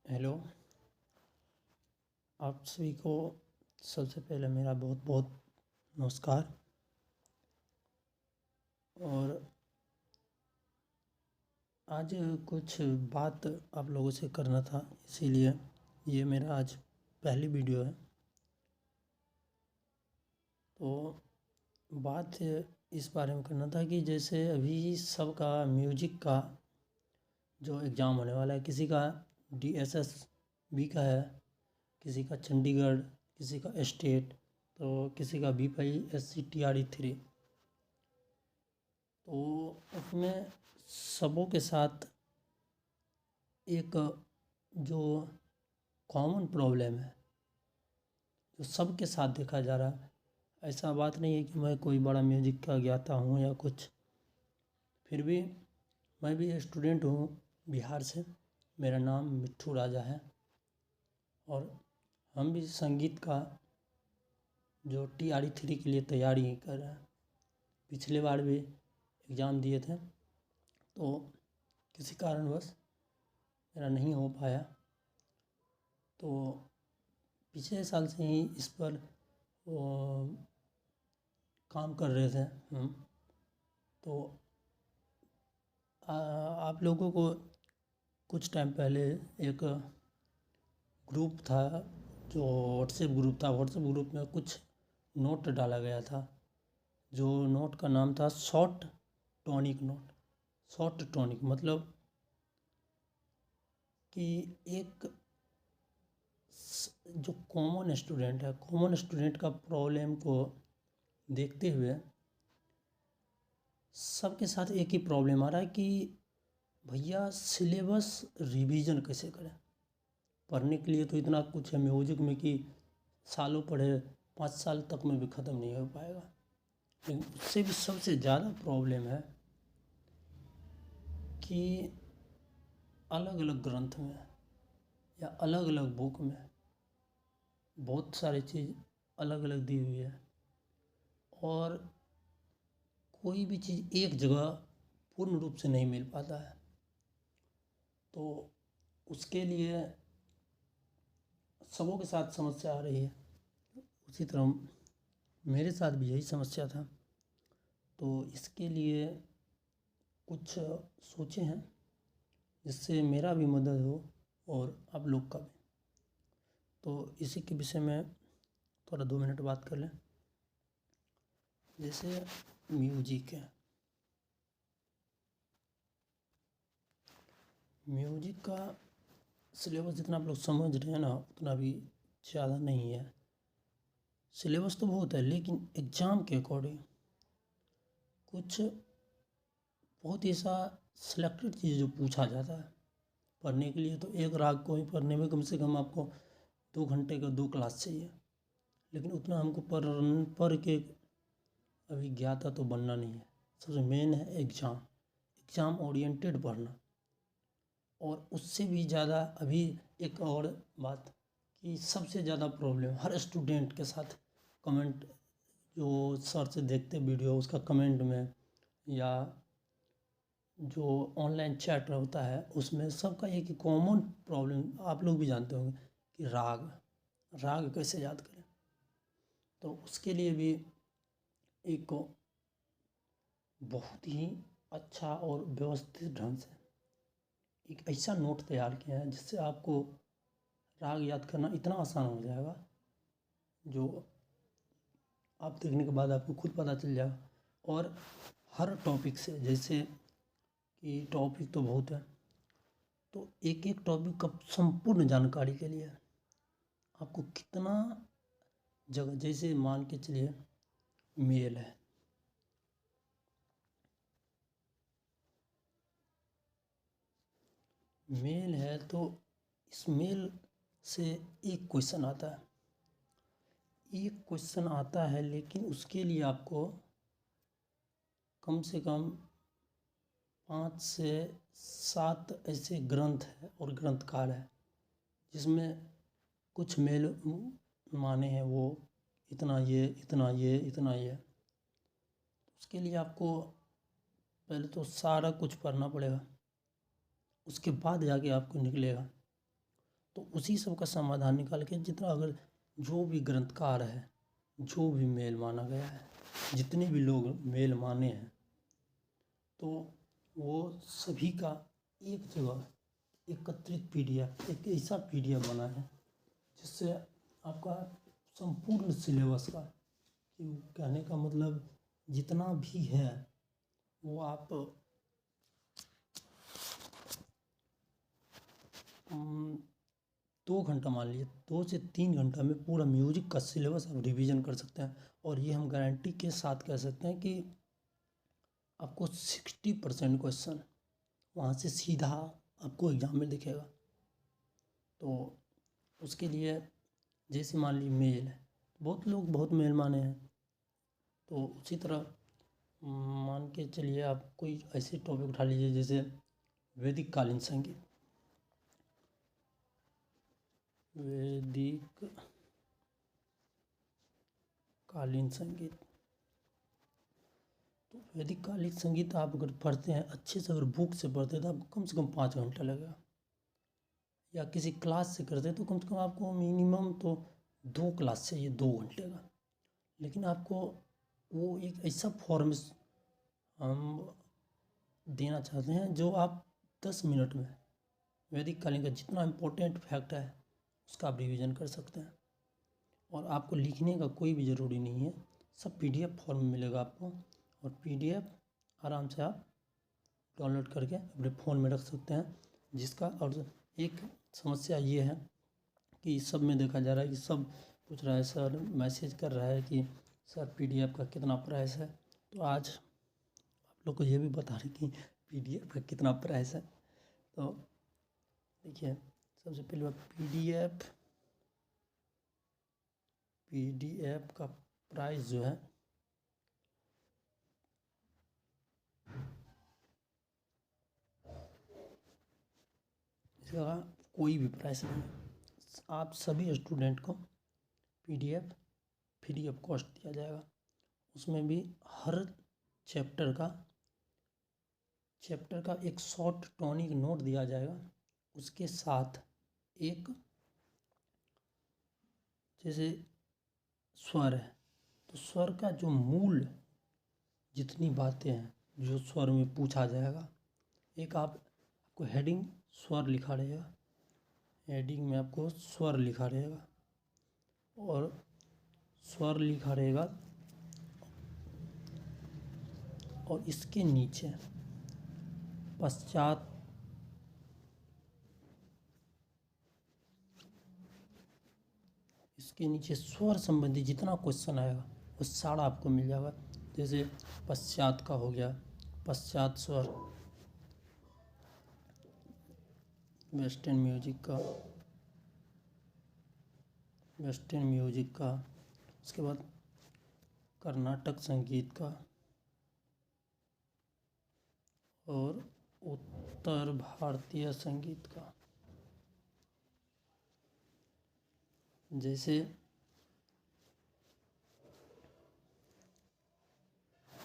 Hello. आप सभी को सबसे पहले मेरा बहुत बहुत नमस्कार। और आज कुछ बात आप लोगों से करना था, इसीलिए ये मेरा आज पहली वीडियो है। तो बात इस बारे में करना था कि जैसे अभी सबका म्यूजिक का जो एग्ज़ाम होने वाला है, किसी का DSSB का है, किसी का चंडीगढ़, किसी का स्टेट, तो किसी का BPSC TRE 3। तो उसमें सबों के साथ एक जो कॉमन प्रॉब्लम है, जो सबके साथ देखा जा रहा है। ऐसा बात नहीं है कि मैं कोई बड़ा म्यूजिक का ज्ञाता हूँ या कुछ, फिर भी मैं भी स्टूडेंट हूँ बिहार से। मेरा नाम मिट्ठू राजा है और हम भी संगीत का जो TRE 3 के लिए तैयारी कर रहे हैं। पिछले बार भी एग्ज़ाम दिए थे, तो किसी कारणवश मेरा नहीं हो पाया। तो पिछले साल से ही इस पर काम कर रहे थे हम। तो आप लोगों को कुछ टाइम पहले एक ग्रुप था, जो व्हाट्सएप ग्रुप था। व्हाट्सएप ग्रुप में कुछ नोट डाला गया था, जो नोट का नाम था short tonic note. Short tonic मतलब कि एक जो कॉमन स्टूडेंट है, कॉमन स्टूडेंट का प्रॉब्लम को देखते हुए सबके साथ एक ही प्रॉब्लम आ रहा है कि भैया सिलेबस रिवीजन कैसे करें। पढ़ने के लिए तो इतना कुछ है म्यूजिक में कि सालों पढ़े, 5 साल तक में भी ख़त्म नहीं हो पाएगा। लेकिन उससे भी सबसे ज़्यादा प्रॉब्लम है कि अलग अलग ग्रंथ में या अलग अलग बुक में बहुत सारी चीज़ अलग अलग दी हुई है, और कोई भी चीज़ एक जगह पूर्ण रूप से नहीं मिल पाता है। तो उसके लिए सबों के साथ समस्या आ रही है। उसी तरह मेरे साथ भी यही समस्या था। तो इसके लिए कुछ सोचे हैं जिससे मेरा भी मदद हो और आप लोग का भी। तो इसी के विषय में थोड़ा 2 मिनट बात कर लें। जैसे म्यूजिक है, म्यूजिक का सिलेबस जितना आप लोग समझ रहे हैं ना, उतना भी ज़्यादा नहीं है। सिलेबस तो बहुत है, लेकिन एग्ज़ाम के अकॉर्डिंग कुछ बहुत ऐसा सिलेक्टेड चीज़ जो पूछा जाता है पढ़ने के लिए। तो एक राग को ही पढ़ने में कम से कम आपको 2 घंटे का 2 क्लास चाहिए, लेकिन उतना हमको पढ़ के अभी ज्ञाता तो बनना नहीं है। सबसे मेन है एग्ज़ाम, एग्ज़ाम ओरिएंटेड पढ़ना। और उससे भी ज़्यादा अभी एक और बात कि सबसे ज़्यादा प्रॉब्लम हर स्टूडेंट के साथ कमेंट, जो सर से देखते वीडियो उसका कमेंट में, या जो ऑनलाइन चैट होता है उसमें, सबका एक ही कॉमन प्रॉब्लम आप लोग भी जानते होंगे कि राग, राग कैसे याद करें। तो उसके लिए भी एक बहुत ही अच्छा और व्यवस्थित ढंग से एक ऐसा नोट तैयार किया है जिससे आपको राग याद करना इतना आसान हो जाएगा, जो आप देखने के बाद आपको खुद पता चल जाएगा। और हर टॉपिक से, जैसे कि टॉपिक तो बहुत है, तो एक एक टॉपिक का संपूर्ण जानकारी के लिए आपको कितना जगह, जैसे मान के चलिए मेल है, मेल है तो इस मेल से एक क्वेश्चन आता है, एक क्वेश्चन आता है, लेकिन उसके लिए आपको कम से कम 5 से 7 ऐसे ग्रंथ है और ग्रंथकार है, जिसमें कुछ मेल माने हैं वो इतना ये इतना ये इतना ये। उसके लिए आपको पहले तो सारा कुछ पढ़ना पड़ेगा, उसके बाद जाके आपको निकलेगा। तो उसी सब का समाधान निकाल के जितना अगर जो भी ग्रंथकार है, जो भी मेल माना गया है, जितने भी लोग मेल माने हैं, तो वो सभी का एक जगह एकत्रित PDF, एक ऐसा PDF बना है जिससे आपका संपूर्ण सिलेबस का, कि कहने का मतलब जितना भी है वो आप 2 घंटा, मान लीजिए 2 से 3 घंटा में पूरा म्यूजिक का सिलेबस आप रिवीजन कर सकते हैं। और ये हम गारंटी के साथ कह सकते हैं कि आपको 60% क्वेश्चन वहाँ से सीधा आपको एग्जाम में दिखेगा। तो उसके लिए जैसे मान लीजिए मेल है, बहुत लोग बहुत मेल माने हैं, तो उसी तरह मान के चलिए आप कोई ऐसे टॉपिक उठा लीजिए जैसे वैदिक कालीन संगीत। वैदिक कालीन संगीत, तो वैदिक कालीन संगीत आप अगर पढ़ते हैं अच्छे से, अगर बुक से पढ़ते हैं तो आपको कम से कम 5 घंटा लगेगा, या किसी क्लास से करते हैं तो कम से कम आपको मिनिमम तो 2 क्लास चाहिए 2 घंटे का। लेकिन आपको वो एक ऐसा फॉर्म हम देना चाहते हैं जो आप 10 मिनट में वैदिक कालीन का जितना इम्पोर्टेंट फैक्ट है उसका आप रिवीजन कर सकते हैं। और आपको लिखने का कोई भी ज़रूरी नहीं है, सब PDF फॉर्म में मिलेगा आपको, और PDF आराम से आप डाउनलोड करके अपने फ़ोन में रख सकते हैं। जिसका, और एक समस्या ये है कि सब में देखा जा रहा है कि सब पूछ रहा है, सर मैसेज कर रहा है कि सर PDF का कितना प्राइस है। तो आज आप लोग को ये भी बता रहे कि PDF का कितना प्राइस है। तो देखिए, सबसे पहले बात PDF का प्राइस जो है इसका कोई भी प्राइस नहीं है। आप सभी स्टूडेंट को PDF फ्री ऑफ कॉस्ट दिया जाएगा। उसमें भी हर चैप्टर का एक शॉर्ट टॉनिक नोट दिया जाएगा। उसके साथ एक, जैसे स्वर है तो स्वर का जो मूल जितनी बातें हैं जो स्वर में पूछा जाएगा, एक आपको हेडिंग स्वर लिखा रहेगा, हेडिंग में आपको स्वर लिखा रहेगा, और स्वर लिखा रहेगा, और इसके नीचे पश्चात इसके नीचे स्वर संबंधी जितना क्वेश्चन आएगा वो सारा आपको मिल जाएगा। जैसे पश्चात का हो गया, पश्चात स्वर, वेस्टर्न म्यूजिक का, उसके बाद कर्नाटक संगीत का, और उत्तर भारतीय संगीत का। जैसे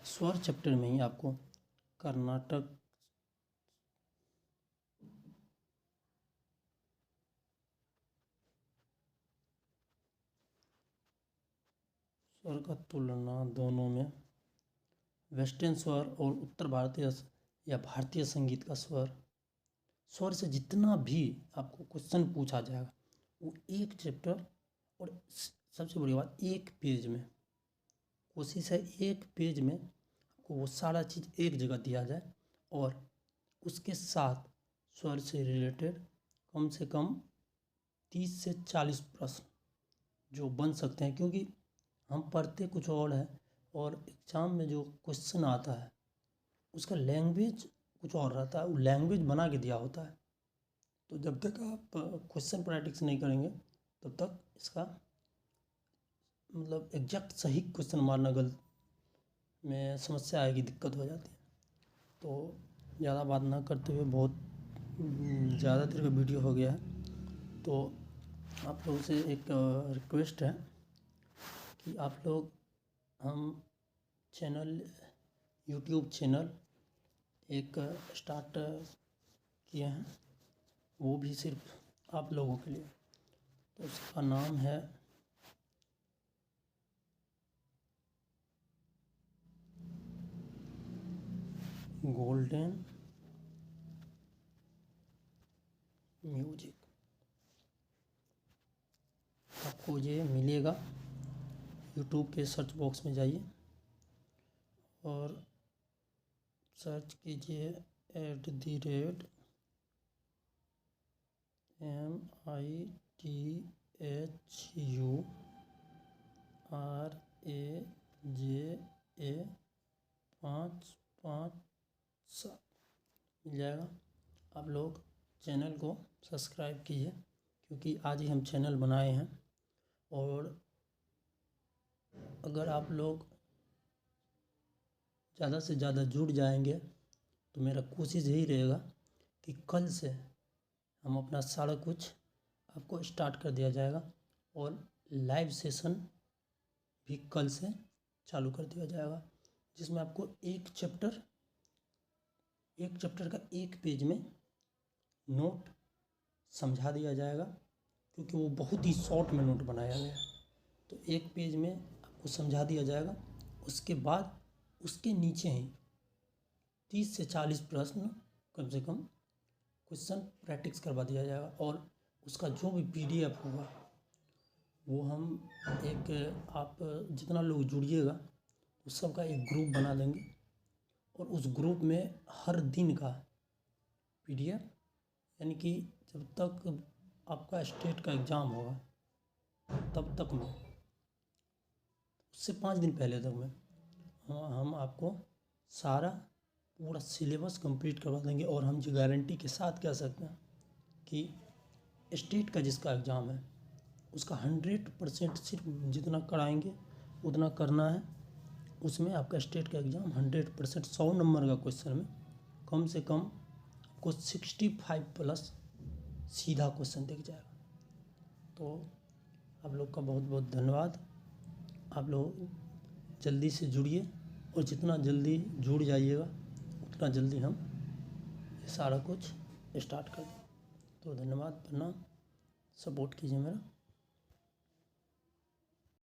स्वर चैप्टर में ही आपको कर्नाटक स्वर का तुलना दोनों में, वेस्टर्न स्वर और उत्तर भारतीय या भारतीय संगीत का स्वर से जितना भी आपको क्वेश्चन पूछा जाएगा वो एक चैप्टर, और सबसे बड़ी बात एक पेज में, कोशिश है एक पेज में आपको वो सारा चीज़ एक जगह दिया जाए, और उसके साथ स्वर से रिलेटेड कम से कम 30 से 40 प्रश्न जो बन सकते हैं। क्योंकि हम पढ़ते कुछ और है और एग्ज़ाम में जो क्वेश्चन आता है उसका लैंग्वेज कुछ और रहता है, वो लैंग्वेज बना के दिया होता है। तो जब तक आप क्वेश्चन प्रैक्टिस नहीं करेंगे तब तक इसका मतलब एग्जैक्ट सही क्वेश्चन मारना गलत में समस्या आएगी, दिक्कत हो जाती है। तो ज़्यादा बात ना करते हुए, बहुत ज़्यादा देर का वीडियो हो गया है, तो आप लोगों से एक रिक्वेस्ट है कि आप लोग, हम यूट्यूब चैनल एक स्टार्ट किए हैं, वो भी सिर्फ आप लोगों के लिए। तो उसका नाम है गोल्डन म्यूजिक। आपको ये मिलेगा, यूट्यूब के सर्च बॉक्स में जाइए और सर्च कीजिए MITHURAJ557 मिल जाएगा। आप लोग चैनल को सब्सक्राइब कीजिए, क्योंकि आज ही हम चैनल बनाए हैं। और अगर आप लोग ज़्यादा से ज़्यादा जुड़ जाएंगे तो मेरा कोशिश यही रहेगा कि कल से हम अपना सारा कुछ आपको स्टार्ट कर दिया जाएगा और लाइव सेशन भी कल से चालू कर दिया जाएगा, जिसमें आपको एक चैप्टर का एक पेज में नोट समझा दिया जाएगा, क्योंकि वो बहुत ही शॉर्ट में नोट बनाया गया है। तो एक पेज में आपको समझा दिया जाएगा, उसके बाद उसके नीचे ही 30 से 40 प्रश्न कम से कम क्वेश्चन प्रैक्टिस करवा दिया जाएगा। और उसका जो भी PDF होगा वो हम आप जितना लोग जुड़िएगा उस सब का एक ग्रुप बना देंगे, और उस ग्रुप में हर दिन का PDF, यानी कि जब तक आपका स्टेट का एग्ज़ाम होगा तब तक में, उससे 5 दिन पहले तक में हम आपको सारा पूरा सिलेबस कंप्लीट करवा देंगे। और हम जो गारंटी के साथ कह सकते हैं कि स्टेट का जिसका एग्ज़ाम है उसका 100% सिर्फ जितना कराएंगे उतना करना है। उसमें आपका स्टेट का एग्ज़ाम 100% 100 नंबर का क्वेश्चन में कम से कम आपको 65+ सीधा क्वेश्चन दिख जाएगा। तो आप लोग का बहुत बहुत धन्यवाद। आप लोग जल्दी से जुड़िए, और जितना जल्दी जुड़ जाइएगा उतना जल्दी हम ये सारा कुछ स्टार्ट कर दें। तो धन्यवाद, प्रणाम, सपोर्ट कीजिए मेरा।